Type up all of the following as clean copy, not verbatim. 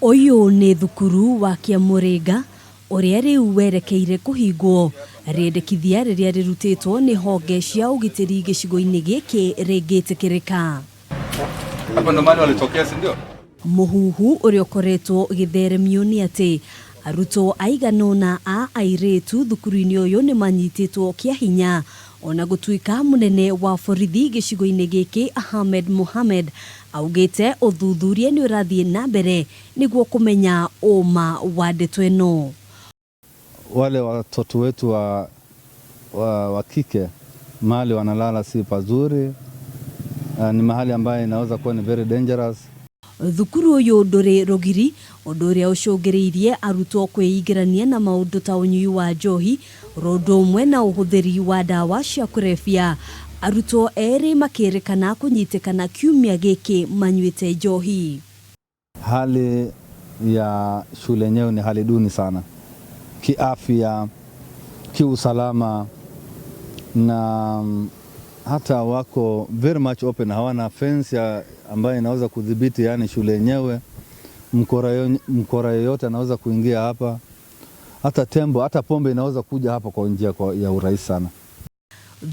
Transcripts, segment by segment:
Oyo nĩ thukuru wa Kĩamũrĩnga ũrĩa rĩu werekeire kũhingwo. Rĩendekithia rĩrĩa rĩrutĩtwo nĩ honge cia ũgitĩri gĩcigo-inĩ gĩkĩ rĩngĩtĩkĩrĩka. Hapa ndo mahali walitokea, si ndio? Mũhuhu ũrĩa ũkoretwo gĩtheremio nĩ atĩ arutwo aigana ũna a airĩtu thukuru-inĩ ũyũ nĩ manyitĩtwo kĩa hinya. Ona gũtuĩka mũnene wa borithi gĩcigo-inĩ gĩkĩ Ahmed Mohamed augĩte ũthuthuria nĩ ũrathiĩ na mbere nĩguo kũmenya ũma wa ndeto ĩno. Wale watoto wetu wa kike mahali wanalala si pazuri, ni mahali ambayo inaweza kuwa ni very dangerous. Thukuru ũyũ ndũrĩ rũgiri, ũndũ ũrĩa ũcũngĩrĩirie arutwo kwĩingĩrania na maũndũ ta ũnyui wa njohi, ũndũ ũmwe na ũhũthĩri wa ndawa cia kũrebia. Arutwo erĩ makĩrĩkana kũnyitĩkana kiumia gĩkĩ manyuĩte njohi. Hali ya shule yenyewe ni hali duni sana, kiafya, kiusalama, na hata wako very much open, hawana fence ambayo inaweza kudhibiti yani shule yenyewe. Mkora yoyote anaweza kuingia hapa, hata tembo, hata pombe inaweza kuja hapa kwa njia ya urahisi sana.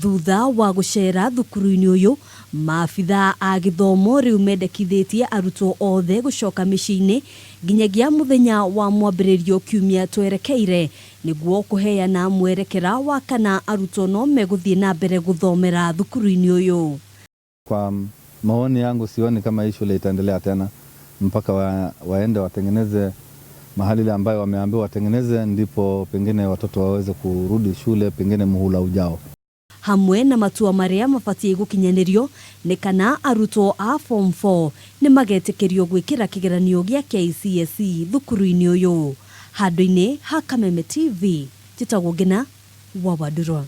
Thutha wa gũcera thukuru-inĩ ũyũ, maabitha a gĩthomo rĩu mendekithĩtie arutwo othe gũcoka mĩciĩ-inĩ nginyagia mũthenya wa mwambĩrĩrio kiumia twerekeire nĩguo kũheana mwerekera wa kana arutwo no megũthiĩ na mbere gũthomera thukuru-inĩ ũyũ. Kwa maoni yangu sioni kama hii shule itaendelea tena mpaka waende watengeneze mahali ile ambayo wameambiwa watengeneze, ndipo pengine watoto waweze kurudi shule pengine muhula ujao. Hamwe na matua marĩa mabatiĩ gũkinyanĩrio nĩ kana arutwo a form 4 nĩ magetĩkĩrio gwĩkĩra kĩgeranio gĩa KCSE thukuru-inĩ ũyũ. Handũ-inĩ ha Kameme TV, njĩtagwo Ngina wa Wadurwa.